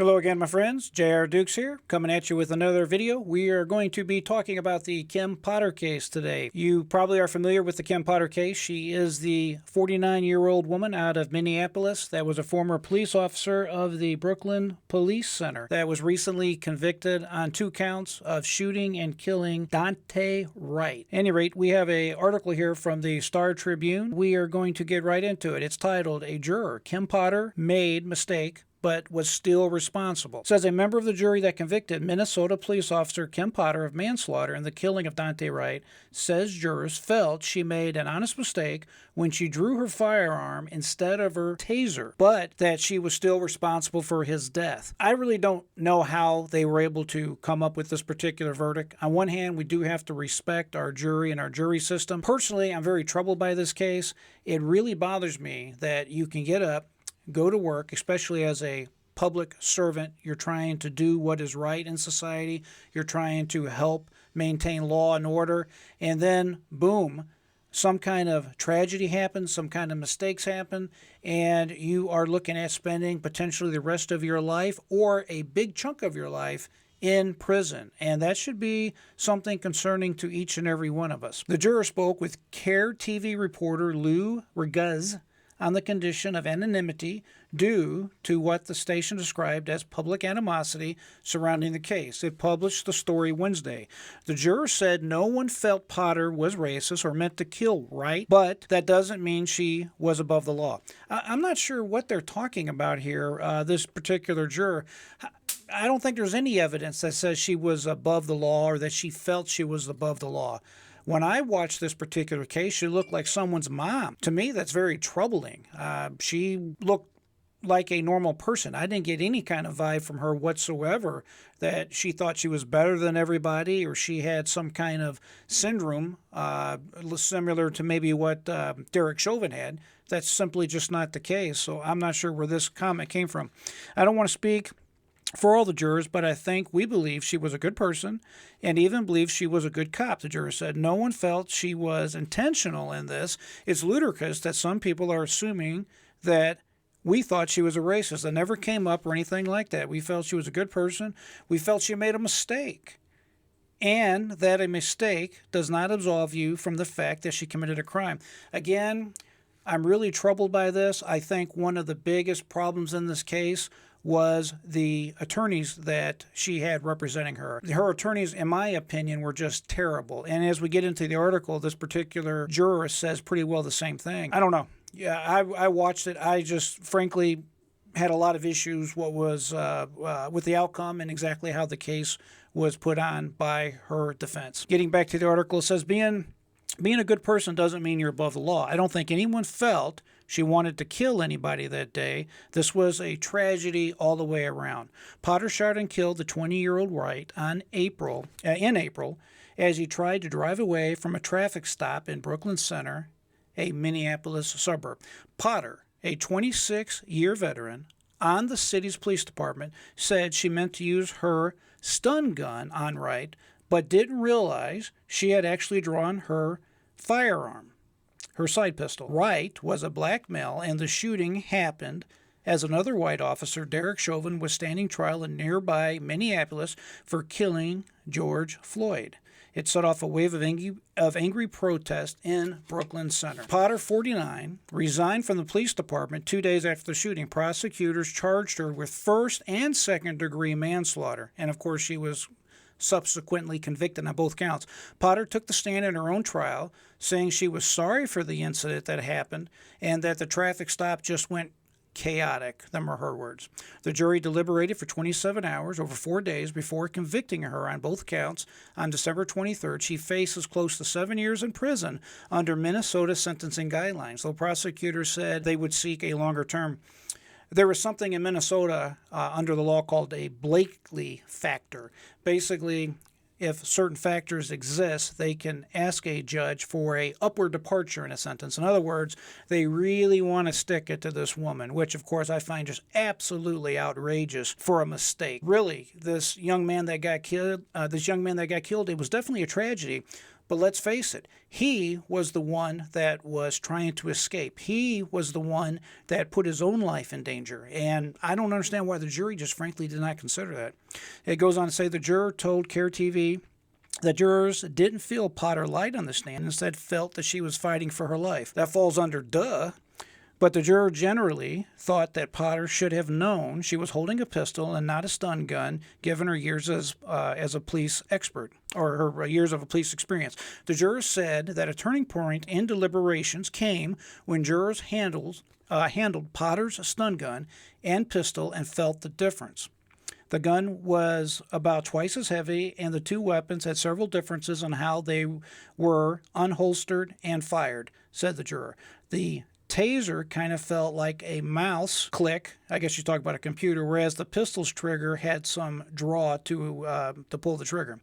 Hello again, my friends. JRDukes here, coming at you with another video. We are going to be talking about the Kim Potter case today. You probably are familiar with the Kim Potter case. She is the 49-year-old woman out of Minneapolis that was a former police officer of the Brooklyn Police Center that was recently convicted on 2 counts of shooting and killing Daunte Wright. At any rate, we have an article here from the Star Tribune. We are going to get right into it. It's titled, "A Juror, Kim Potter Made Mistake but was still responsible." It says a member of the jury that convicted Minnesota police officer Kim Potter of manslaughter in the killing of Daunte Wright says jurors felt she made an honest mistake when she drew her firearm instead of her taser, but that she was still responsible for his death. I really don't know how they were able to come up with this particular verdict. On one hand, we do have to respect our jury and our jury system. Personally, I'm very troubled by this case. It really bothers me that you can get up, go to work, especially as a public servant. You're trying to do what is right in society. You're trying to help maintain law and order. And then, boom, some kind of tragedy happens, some kind of mistakes happen, and you are looking at spending potentially the rest of your life or a big chunk of your life in prison. And that should be something concerning to each and every one of us. The juror spoke with CARE TV reporter Lou Reguz on the condition of anonymity due to what the station described as public animosity surrounding the case. It published the story Wednesday. The juror said no one felt Potter was racist or meant to kill Wright, but that doesn't mean she was above the law. I'm not sure what they're talking about here, this particular juror. I don't think there's any evidence that says she was above the law or that she felt she was above the law. When I watched this particular case, she looked like someone's mom. To me, that's very troubling. She looked like a normal person. I didn't get any kind of vibe from her whatsoever that she thought she was better than everybody or she had some kind of syndrome similar to maybe what Derek Chauvin had. That's simply just not the case. So I'm not sure where this comment came from. I don't want to speak for all the jurors, but I think we believe she was a good person and even believe she was a good cop. The juror said no one felt she was intentional in this. It's ludicrous that some people are assuming that we thought she was a racist. That never came up or anything like that. We felt she was a good person. We felt she made a mistake. And that a mistake does not absolve you from the fact that she committed a crime. Again, I'm really troubled by this. I think one of the biggest problems in this case was the attorneys that she had representing her. Her attorneys, in my opinion, were just terrible. And as we get into the article, this particular juror says pretty well the same thing. I don't know. Yeah, I watched it. I just, frankly, had a lot of issues what was with the outcome and exactly how the case was put on by her defense. Getting back to the article, it says, being a good person doesn't mean you're above the law. I don't think anyone felt she wanted to kill anybody that day. This was a tragedy all the way around. Potter shot and killed the 20-year-old Wright in April as he tried to drive away from a traffic stop in Brooklyn Center, a Minneapolis suburb. Potter, a 26-year veteran on the city's police department, said she meant to use her stun gun on Wright, but didn't realize she had actually drawn her firearm, her side pistol. Wright was a black male, and the shooting happened as another white officer, Derek Chauvin, was standing trial in nearby Minneapolis for killing George Floyd. It set off a wave of angry protest in Brooklyn Center. Potter, 49, resigned from the police department 2 days after the shooting. Prosecutors charged her with first and second-degree manslaughter, and of course she was subsequently convicted on both counts. Potter took the stand in her own trial, saying she was sorry for the incident that happened and that the traffic stop just went chaotic. Them are her words. The jury deliberated for 27 hours over 4 days before convicting her on both counts. On December 23rd, she faces close to 7 years in prison under Minnesota sentencing guidelines, though prosecutors said they would seek a longer term. There is something in Minnesota under the law called a Blakely factor. Basically, if certain factors exist, they can ask a judge for a upward departure in a sentence. In other words, they really want to stick it to this woman, which of course I find just absolutely outrageous for a mistake. Really, this young man that got killed, it was definitely a tragedy. But let's face it, he was the one that was trying to escape. He was the one that put his own life in danger. And I don't understand why the jury just frankly did not consider that. It goes on to say the juror told CARE TV that jurors didn't feel Potter lied on the stand, instead felt that she was fighting for her life. That falls under duh. But the juror generally thought that Potter should have known she was holding a pistol and not a stun gun, given her years as a police expert, or her years of a police experience. The juror said that a turning point in deliberations came when jurors handled Potter's stun gun and pistol and felt the difference. The gun was about twice as heavy, and the two weapons had several differences on how they were unholstered and fired, said the juror. The taser kind of felt like a mouse click. I guess you talk about a computer, whereas the pistol's trigger had some draw to pull the trigger.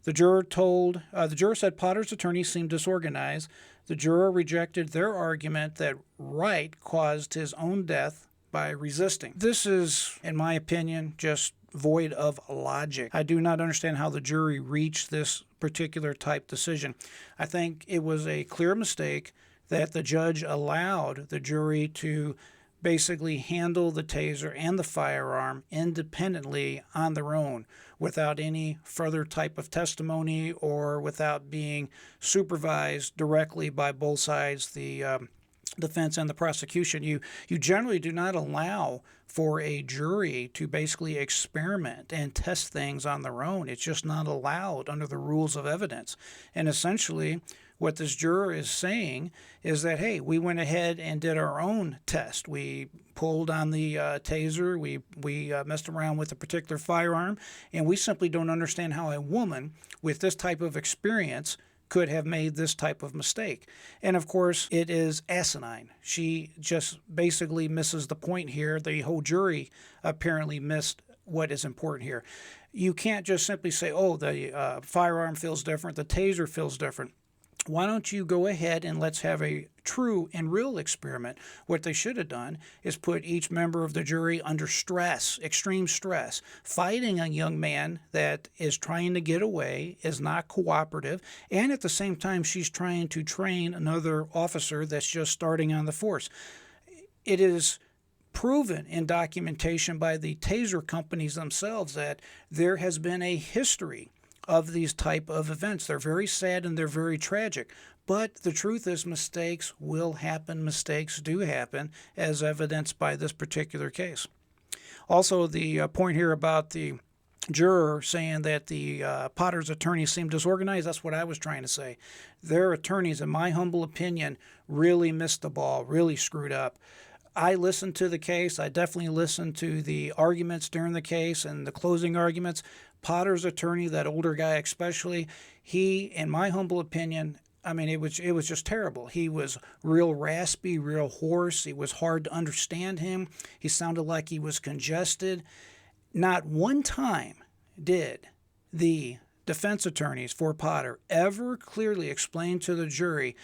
The juror said Potter's attorney seemed disorganized. The juror rejected their argument that Wright caused his own death by resisting. This is, in my opinion, just void of logic. I do not understand how the jury reached this particular type decision. I think it was a clear mistake that the judge allowed the jury to basically handle the taser and the firearm independently on their own without any further type of testimony or without being supervised directly by both sides, the defense and the prosecution. You generally do not allow for a jury to basically experiment and test things on their own. It's just not allowed under the rules of evidence. And essentially, what this juror is saying is that, hey, we went ahead and did our own test. We pulled on the taser, we messed around with a particular firearm, and we simply don't understand how a woman with this type of experience could have made this type of mistake. And of course, it is asinine. She just basically misses the point here. The whole jury apparently missed what is important here. You can't just simply say, oh, the firearm feels different, the taser feels different. Why don't you go ahead and let's have a true and real experiment? What they should have done is put each member of the jury under stress, extreme stress. Fighting a young man that is trying to get away, is not cooperative, and at the same time she's trying to train another officer that's just starting on the force. It is proven in documentation by the taser companies themselves that there has been a history of these type of events. They're very sad and they're very tragic. But the truth is mistakes will happen. Mistakes do happen, as evidenced by this particular case. Also, the point here about the juror saying that the Potter's attorneys seemed disorganized, that's what I was trying to say. Their attorneys, in my humble opinion, really missed the ball, really screwed up. I listened to the case. I definitely listened to the arguments during the case and the closing arguments. Potter's attorney, that older guy especially, he, in my humble opinion, I mean, it was just terrible. He was real raspy, real hoarse. It was hard to understand him. He sounded like he was congested. Not one time did the defense attorneys for Potter ever clearly explain to the jury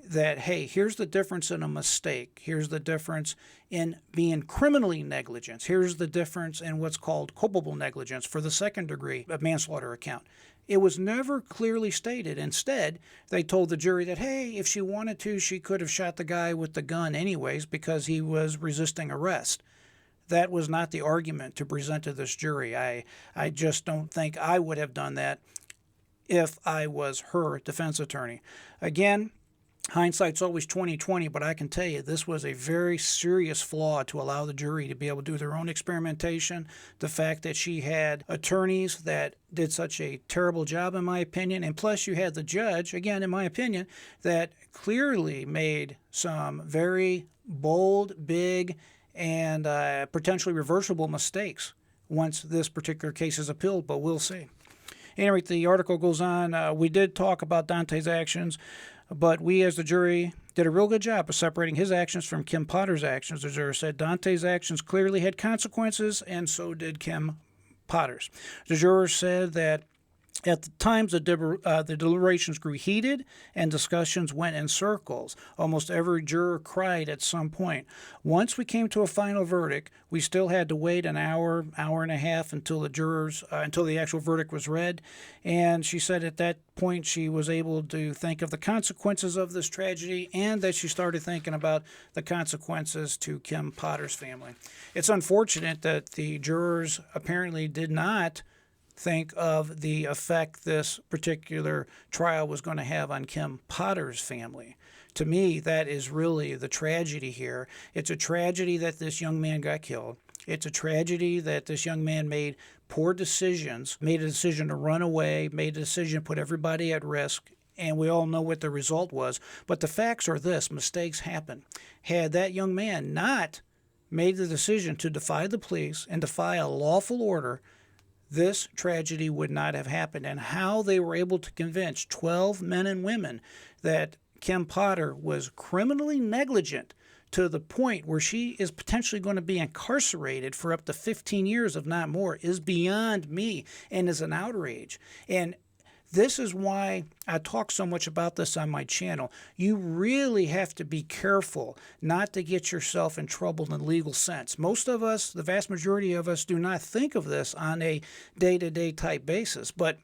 that, hey, here's the difference in a mistake. Here's the difference in being criminally negligent. Here's the difference in what's called culpable negligence for the second degree manslaughter account. It was never clearly stated. Instead, they told the jury that, hey, if she wanted to, she could have shot the guy with the gun anyways because he was resisting arrest. That was not the argument to present to this jury. I just don't think I would have done that if I was her defense attorney. Again, hindsight's always 20/20, but I can tell you this was a very serious flaw to allow the jury to be able to do their own experimentation. The fact that she had attorneys that did such a terrible job, in my opinion, and plus you had the judge, again, in my opinion, that clearly made some very bold, big, and potentially reversible mistakes once this particular case is appealed, but we'll see. Anyway, the article goes on. We did talk about Dante's actions, but we as the jury did a real good job of separating his actions from Kim Potter's actions. The juror said Dante's actions clearly had consequences, and so did Kim Potter's. The juror said that At the times, the deliberations grew heated and discussions went in circles. Almost every juror cried at some point. Once we came to a final verdict, we still had to wait an hour, hour and a half until until the actual verdict was read. And she said at that point she was able to think of the consequences of this tragedy, and that she started thinking about the consequences to Kim Potter's family. It's unfortunate that the jurors apparently did not think of the effect this particular trial was going to have on Kim Potter's family. To me, that is really the tragedy here. It's a tragedy that this young man got killed. It's a tragedy that this young man made poor decisions, made a decision to run away, made a decision to put everybody at risk, and we all know what the result was. But the facts are this: mistakes happen. Had that young man not made the decision to defy the police and defy a lawful order, this tragedy would not have happened. And how they were able to convince 12 men and women that Kim Potter was criminally negligent to the point where she is potentially going to be incarcerated for up to 15 years, if not more, is beyond me and is an outrage. And this is why I talk so much about this on my channel. You really have to be careful not to get yourself in trouble in the legal sense. Most of us, the vast majority of us, do not think of this on a day-to-day type basis. But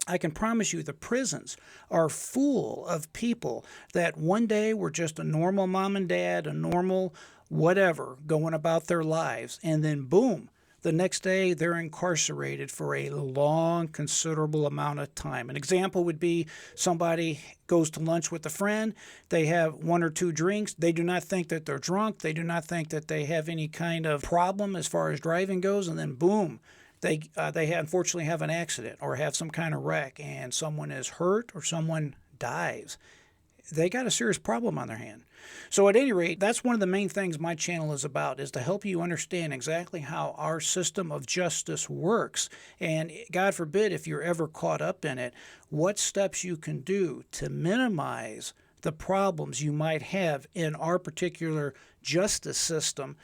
I can promise you the prisons are full of people that one day were just a normal mom and dad, a normal whatever, going about their lives. And then boom, the next day, they're incarcerated for a long, considerable amount of time. An example would be somebody goes to lunch with a friend. They have one or two drinks. They do not think that they're drunk. They do not think that they have any kind of problem as far as driving goes. And then boom, they unfortunately have an accident or have some kind of wreck, and someone is hurt or someone dies. They got a serious problem on their hand. So at any rate, that's one of the main things my channel is about, is to help you understand exactly how our system of justice works. And God forbid, if you're ever caught up in it, what steps you can do to minimize the problems you might have in our particular justice system.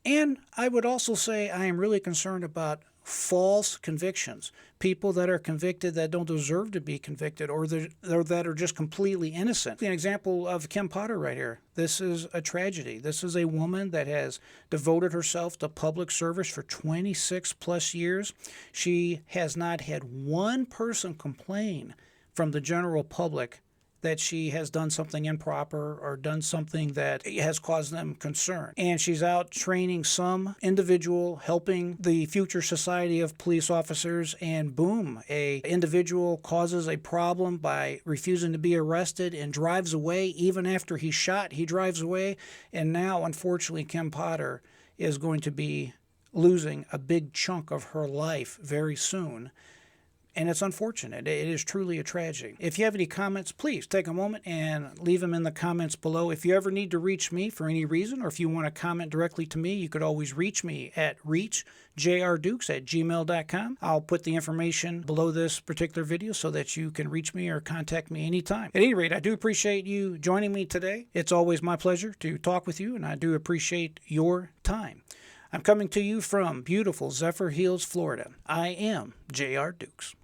And I would also say I am really concerned about false convictions, people that are convicted that don't deserve to be convicted, or that are just completely innocent. An example of Kim Potter right here. This is a tragedy. This is a woman that has devoted herself to public service for 26 plus years. She has not had one person complain from the general public that she has done something improper or done something that has caused them concern. And she's out training some individual, helping the future society of police officers, and boom, a individual causes a problem by refusing to be arrested and drives away. Even after he's shot, he drives away. And now, unfortunately, Kim Potter is going to be losing a big chunk of her life very soon. And it's unfortunate. It is truly a tragedy. If you have any comments, please take a moment and leave them in the comments below. If you ever need to reach me for any reason, or if you want to comment directly to me, you could always reach me at ReachJRDukes@gmail.com. I'll put the information below this particular video so that you can reach me or contact me anytime. At any rate, I do appreciate you joining me today. It's always my pleasure to talk with you, and I do appreciate your time. I'm coming to you from beautiful Zephyr Hills, Florida. I am J.R. Dukes.